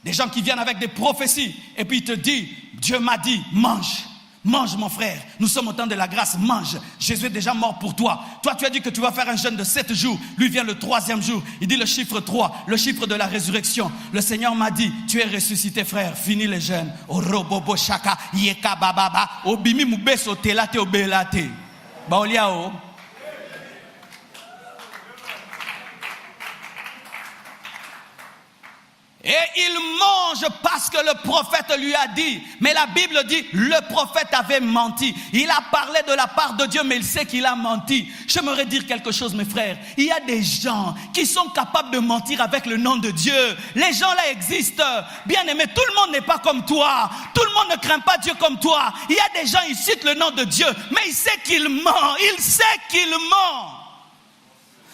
Des gens qui viennent avec des prophéties et puis il te dit, Dieu m'a dit, mange. Mange mon frère, nous sommes au temps de la grâce, mange. Jésus est déjà mort pour toi. Toi tu as dit que tu vas faire un jeûne de 7 jours. Lui vient le 3e jour, il dit le chiffre 3, le chiffre de la résurrection. Le Seigneur m'a dit, tu es ressuscité frère, finis les jeûnes. Orobobo shaka, yeka bababa, obimi mubeso telate obelate. Baoliao. Et il mange parce que le prophète lui a dit. Mais la Bible dit, le prophète avait menti. Il a parlé de la part de Dieu, mais il sait qu'il a menti. J'aimerais dire quelque chose, mes frères. Il y a des gens qui sont capables de mentir avec le nom de Dieu. Les gens là existent. Bien aimé, tout le monde n'est pas comme toi. Tout le monde ne craint pas Dieu comme toi. Il y a des gens, ils citent le nom de Dieu, mais il sait qu'il ment. Il sait qu'il ment.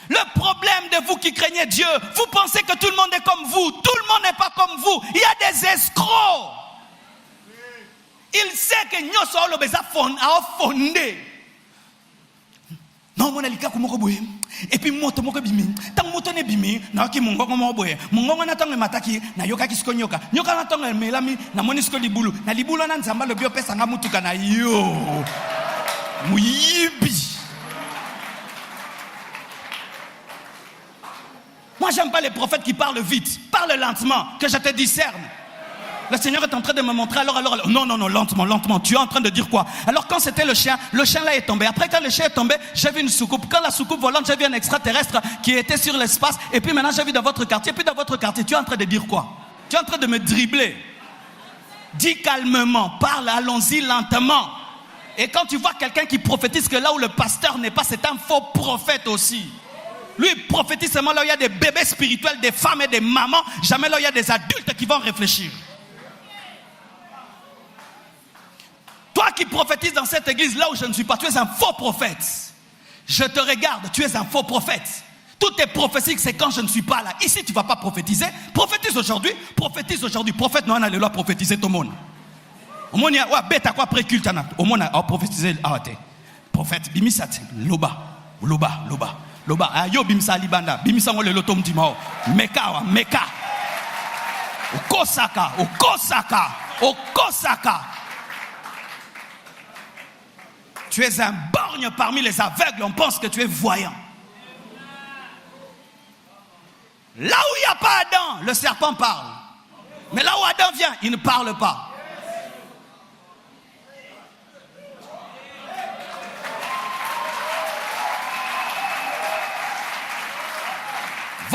Le problème de vous qui craignez Dieu, vous pensez que tout le monde est comme vous. Tout le monde n'est pas comme vous. Il y a des escrocs. Il sait que nous sommes fondés. Non, mon alika kumoko boye. Et puis moto moko bimi. Tant moto ne bimi, na ki mongo komo boye. Mongo na tango mataki, na yoka kisiko nyoka. Nyoka na tango melami, na monisko libulu. Na libulu na nzamba le bio pesa nga mutuka na yo. Muyibi. Moi, j'aime pas les prophètes qui parlent vite. Parle lentement, que je te discerne. Le Seigneur est en train de me montrer. Alors, non, lentement. Tu es en train de dire quoi? Alors, quand c'était le chien là est tombé. Après, quand le chien est tombé, j'ai vu une soucoupe. Quand la soucoupe volante, j'ai vu un extraterrestre qui était sur l'espace. Et puis maintenant, j'ai vu dans votre quartier. Et puis dans votre quartier, tu es en train de dire quoi? Tu es en train de me dribbler. Dis calmement, parle, allons-y lentement. Et quand tu vois quelqu'un qui prophétise que là où le pasteur n'est pas, c'est un faux prophète aussi. Lui, il prophétise seulement là où il y a des bébés spirituels, des femmes et des mamans. Jamais là où il y a des adultes qui vont réfléchir. Toi qui prophétises dans cette église, là où je ne suis pas, tu es un faux prophète. Je te regarde, tu es un faux prophète. Tout est prophétique, c'est quand je ne suis pas là. Ici, tu ne vas pas prophétiser. Prophétise aujourd'hui. Prophète, non, on a le droit de prophétiser tout le monde. Au monde, il y a bête à quoi pré-culte. Au monde, on a prophétisé. Prophète, bimisat, loba. Loba, ayo bimsa libanda, bimsa ngole lotom timao, meka. Okosaka. Tu es un borgne parmi les aveugles, on pense que tu es voyant. Là où il n'y a pas Adam, le serpent parle. Mais là où Adam vient, il ne parle pas.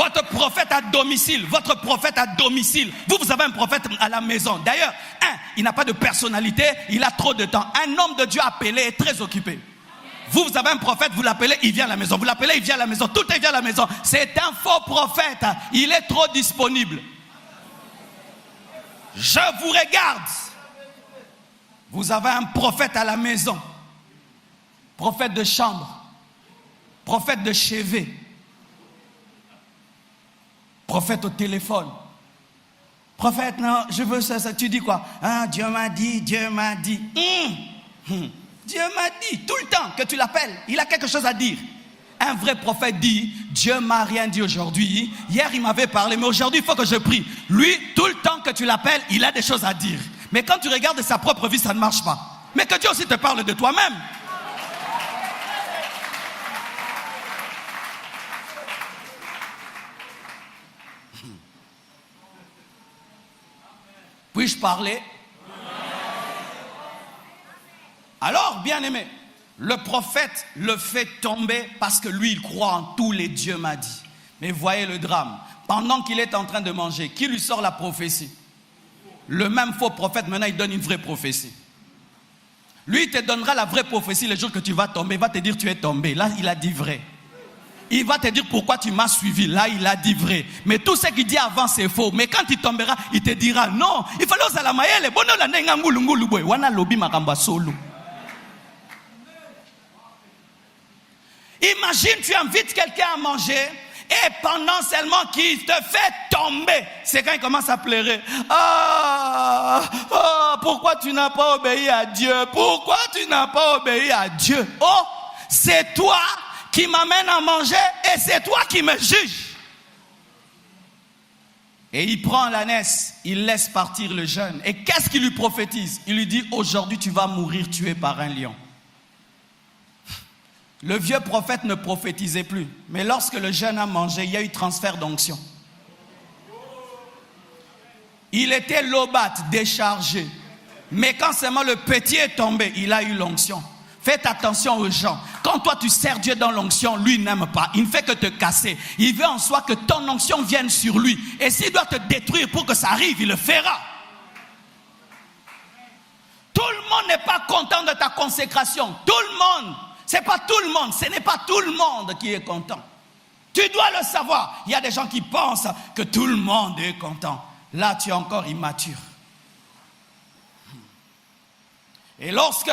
Votre prophète à domicile, votre prophète à domicile. Vous avez un prophète à la maison. D'ailleurs, il n'a pas de personnalité, il a trop de temps. Un homme de Dieu appelé est très occupé. Vous avez un prophète, vous l'appelez, il vient à la maison. Vous l'appelez, il vient à la maison. Tout est vient à la maison. C'est un faux prophète. Il est trop disponible. Je vous regarde. Vous avez un prophète à la maison. Prophète de chambre. Prophète de chevet. Prophète au téléphone. Prophète, non, je veux ça. Tu dis quoi? Ah, Dieu m'a dit, Dieu m'a dit. Dieu m'a dit, tout le temps que tu l'appelles, il a quelque chose à dire. Un vrai prophète dit, Dieu m'a rien dit aujourd'hui. Hier, il m'avait parlé, mais aujourd'hui, il faut que je prie. Lui, tout le temps que tu l'appelles, il a des choses à dire. Mais quand tu regardes sa propre vie, ça ne marche pas. Mais que Dieu aussi te parle de toi-même. Puis-je parler? Alors, bien-aimé, le prophète le fait tomber parce que lui, il croit en tous les dieux m'a dit. Mais voyez le drame. Pendant qu'il est en train de manger, qui lui sort la prophétie? Le même faux prophète, maintenant, il donne une vraie prophétie. Lui, il te donnera la vraie prophétie le jour que tu vas tomber. Il va te dire tu es tombé. Là, il a dit vrai. Il va te dire pourquoi tu m'as suivi. Là, il a dit vrai. Mais tout ce qu'il dit avant, c'est faux. Mais quand il tombera, il te dira non. Il fallait aux alamayele. Imagine, tu invites quelqu'un à manger et pendant seulement qu'il te fait tomber, c'est quand il commence à pleurer. Pourquoi tu n'as pas obéi à Dieu? Pourquoi tu n'as pas obéi à Dieu? Oh, c'est toi qui m'amène à manger et c'est toi qui me juge. Et il prend l'ânesse, il laisse partir le jeune. Et qu'est-ce qu'il lui prophétise? Il lui dit, aujourd'hui tu vas mourir tué par un lion. Le vieux prophète ne prophétisait plus. Mais lorsque le jeune a mangé, il y a eu transfert d'onction. Il était lobat, déchargé. Mais quand seulement le petit est tombé, il a eu l'onction. Faites attention aux gens. Quand toi tu sers Dieu dans l'onction, lui n'aime pas. Il ne fait que te casser. Il veut en soi que ton onction vienne sur lui. Et s'il doit te détruire pour que ça arrive, il le fera. Tout le monde n'est pas content de ta consécration. Tout le monde. C'est pas tout le monde. Ce n'est pas tout le monde qui est content. Tu dois le savoir. Il y a des gens qui pensent que tout le monde est content. Là, tu es encore immature. Et lorsque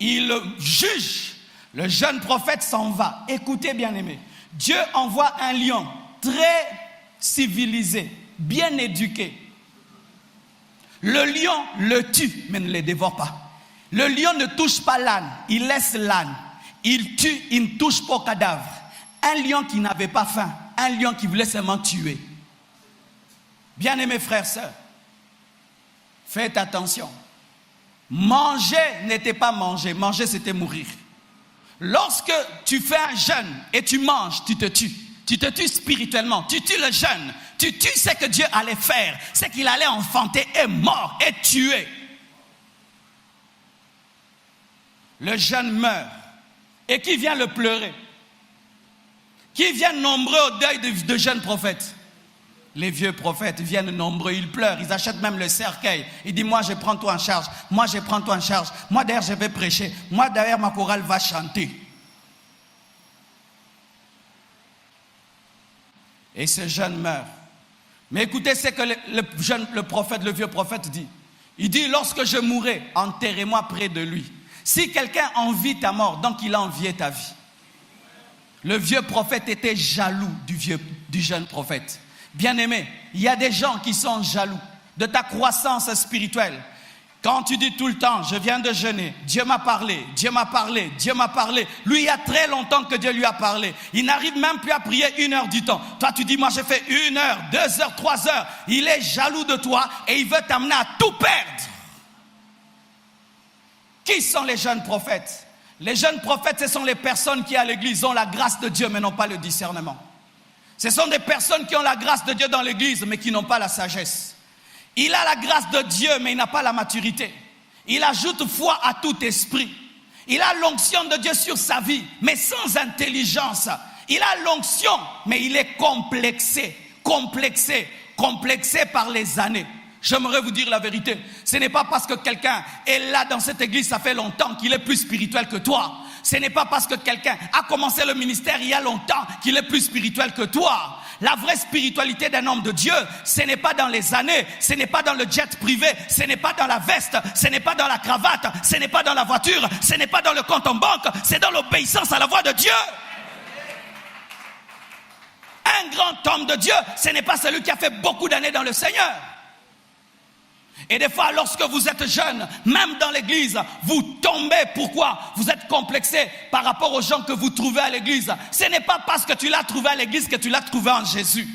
il juge, le jeune prophète s'en va. Écoutez, bien-aimés, Dieu envoie un lion très civilisé, bien éduqué. Le lion le tue, mais ne le dévore pas. Le lion ne touche pas l'âne, il laisse l'âne. Il tue, il ne touche pas au cadavre. Un lion qui n'avait pas faim, un lion qui voulait seulement tuer. Bien-aimés frères, sœurs, faites attention. Manger n'était pas manger. Manger, c'était mourir. Lorsque tu fais un jeûne et tu manges, tu te tues. Tu te tues spirituellement. Tu tues le jeûne. Tu tues ce que Dieu allait faire. Ce qu'il allait enfanter est mort, est tué. Le jeune meurt. Et qui vient le pleurer? Qui vient nombreux au deuil de jeunes prophètes? Les vieux prophètes viennent nombreux, ils pleurent, ils achètent même le cercueil. Ils disent, moi je prends toi en charge, moi je prends toi en charge, moi derrière je vais prêcher, moi derrière ma chorale va chanter. Et ce jeune meurt. Mais écoutez ce que le vieux prophète dit. Il dit, lorsque je mourrai, enterrez-moi près de lui. Si quelqu'un envie ta mort, donc il a envié ta vie. Le vieux prophète était jaloux du jeune prophète. Bien-aimé, il y a des gens qui sont jaloux de ta croissance spirituelle. Quand tu dis tout le temps, je viens de jeûner, Dieu m'a parlé, Dieu m'a parlé, Dieu m'a parlé. Lui, il y a très longtemps que Dieu lui a parlé. Il n'arrive même plus à prier 1 heure du temps. Toi, tu dis, moi, j'ai fait 1 heure, 2 heures, 3 heures. Il est jaloux de toi et il veut t'amener à tout perdre. Qui sont les jeunes prophètes? Les jeunes prophètes, ce sont les personnes qui à l'église ont la grâce de Dieu mais n'ont pas le discernement. Ce sont des personnes qui ont la grâce de Dieu dans l'église mais qui n'ont pas la sagesse. Il a la grâce de Dieu mais il n'a pas la maturité. Il ajoute foi à tout esprit. Il a l'onction de Dieu sur sa vie mais sans intelligence. Il a l'onction, mais il est complexé par les années. J'aimerais vous dire la vérité. Ce n'est pas parce que quelqu'un est là dans cette église, ça fait longtemps qu'il est plus spirituel que toi. Ce n'est pas parce que quelqu'un a commencé le ministère il y a longtemps qu'il est plus spirituel que toi. La vraie spiritualité d'un homme de Dieu, ce n'est pas dans les années, ce n'est pas dans le jet privé, ce n'est pas dans la veste, ce n'est pas dans la cravate, ce n'est pas dans la voiture, ce n'est pas dans le compte en banque, c'est dans l'obéissance à la voix de Dieu. Un grand homme de Dieu, ce n'est pas celui qui a fait beaucoup d'années dans le Seigneur. Et des fois, lorsque vous êtes jeune, même dans l'église, vous tombez. Pourquoi? Vous êtes complexé par rapport aux gens que vous trouvez à l'église. Ce n'est pas parce que tu l'as trouvé à l'église que tu l'as trouvé en Jésus.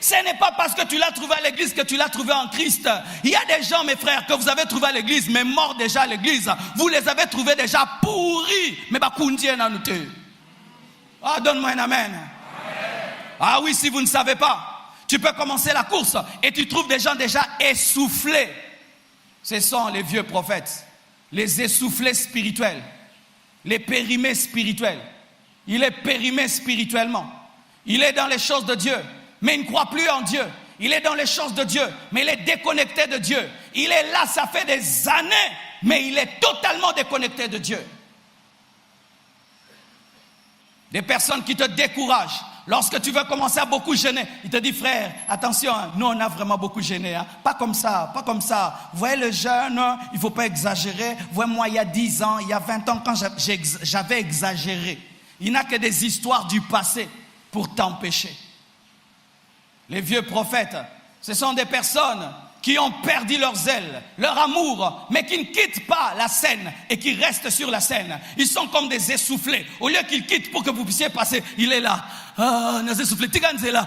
Ce n'est pas parce que tu l'as trouvé à l'église que tu l'as trouvé en Christ. Il y a des gens, mes frères, que vous avez trouvés à l'église, mais morts déjà à l'église. Vous les avez trouvés déjà pourris. Mais ah, donne-moi un amen. Ah oui, si vous ne savez pas. Tu peux commencer la course et tu trouves des gens déjà essoufflés. Ce sont les vieux prophètes, les essoufflés spirituels, les périmés spirituels. Il est périmé spirituellement. Il est dans les choses de Dieu, mais il ne croit plus en Dieu. Il est dans les choses de Dieu, mais il est déconnecté de Dieu. Il est là, ça fait des années, mais il est totalement déconnecté de Dieu. Des personnes qui te découragent. Lorsque tu veux commencer à beaucoup jeûner, il te dit, frère, attention, nous on a vraiment beaucoup jeûné, hein. Pas comme ça, pas comme ça. Vous voyez le jeûne, il ne faut pas exagérer. Vous voyez, moi il y a 10 ans, il y a 20 ans, quand j'avais exagéré. Il n'a que des histoires du passé pour t'empêcher. Les vieux prophètes, ce sont des personnes qui ont perdu leur zèle, leur amour, mais qui ne quittent pas la scène et qui restent sur la scène. Ils sont comme des essoufflés. Au lieu qu'ils quittent pour que vous puissiez passer, il est là. Ah, nous essoufflés. Tiganzela.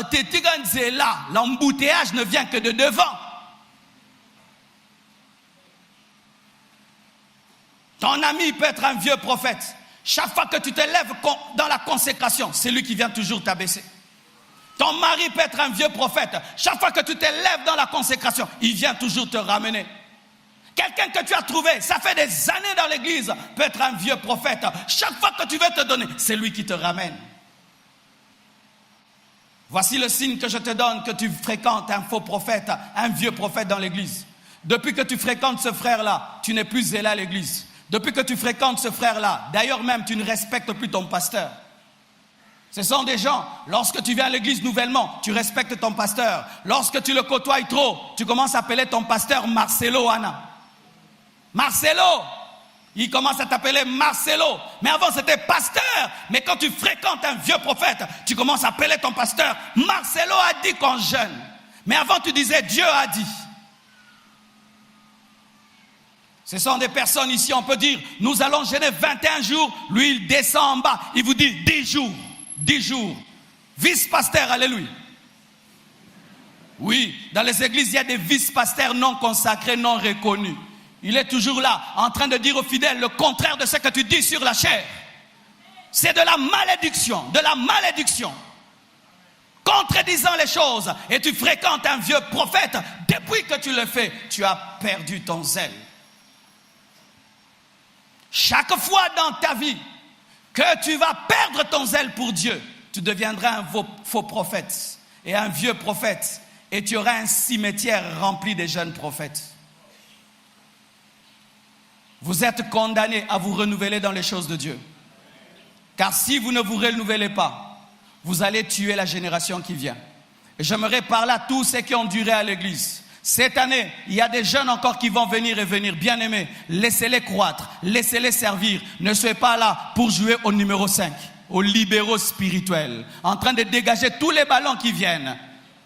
Tiganzela. L'embouteillage ne vient que de devant. Ton ami peut être un vieux prophète. Chaque fois que tu te lèves dans la consécration, c'est lui qui vient toujours t'abaisser. Ton mari peut être un vieux prophète. Chaque fois que tu te lèves dans la consécration, il vient toujours te ramener. Quelqu'un que tu as trouvé, ça fait des années dans l'église, peut être un vieux prophète. Chaque fois que tu veux te donner, c'est lui qui te ramène. Voici le signe que je te donne que tu fréquentes un faux prophète, un vieux prophète dans l'église. Depuis que tu fréquentes ce frère-là, tu n'es plus zélé à l'église. Depuis que tu fréquentes ce frère-là, d'ailleurs même, tu ne respectes plus ton pasteur. Ce sont des gens, lorsque tu viens à l'église nouvellement, tu respectes ton pasteur. Lorsque tu le côtoies trop, tu commences à appeler ton pasteur Marcelo Anna. Marcelo, il commence à t'appeler Marcelo. Mais avant c'était pasteur. Mais quand tu fréquentes un vieux prophète, tu commences à appeler ton pasteur Marcelo a dit qu'on jeûne. Mais avant tu disais Dieu a dit. Ce sont des personnes ici, on peut dire, nous allons jeûner 21 jours. Lui il descend en bas, il vous dit 10 jours. 10 jours. Vice-pasteur, alléluia. Oui, dans les églises, il y a des vice-pasteurs non consacrés, non reconnus. Il est toujours là, en train de dire aux fidèles le contraire de ce que tu dis sur la chair. C'est de la malédiction, de la malédiction. Contredisant les choses, et tu fréquentes un vieux prophète, depuis que tu le fais, tu as perdu ton zèle. Chaque fois dans ta vie, que tu vas perdre ton zèle pour Dieu, tu deviendras un faux prophète et un vieux prophète et tu auras un cimetière rempli de jeunes prophètes. Vous êtes condamnés à vous renouveler dans les choses de Dieu. Car si vous ne vous renouvelez pas, vous allez tuer la génération qui vient. Et j'aimerais parler à tous ceux qui ont duré à l'église. Cette année, il y a des jeunes encore qui vont venir et venir. Bien-aimés, laissez-les croître, laissez-les servir. Ne soyez pas là pour jouer au numéro 5, aux libéraux spirituels, en train de dégager tous les ballons qui viennent,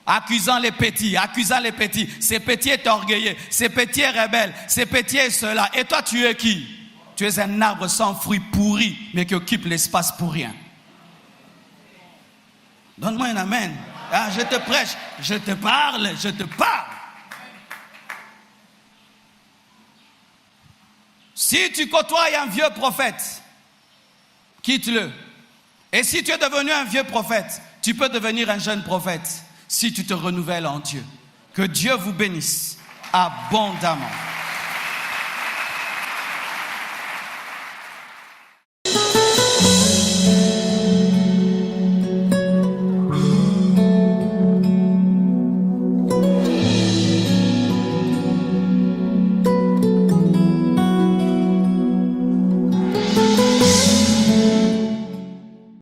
accusant les petits. Ces petits est orgueilleux, ces petits est rebelle, ces petits est cela. Et toi, tu es qui? Tu es un arbre sans fruits pourri, mais qui occupe l'espace pour rien. Donne-moi un amen. Ah, je te prêche, je te parle. Si tu côtoies un vieux prophète, quitte-le. Et si tu es devenu un vieux prophète, tu peux devenir un jeune prophète si tu te renouvelles en Dieu. Que Dieu vous bénisse abondamment.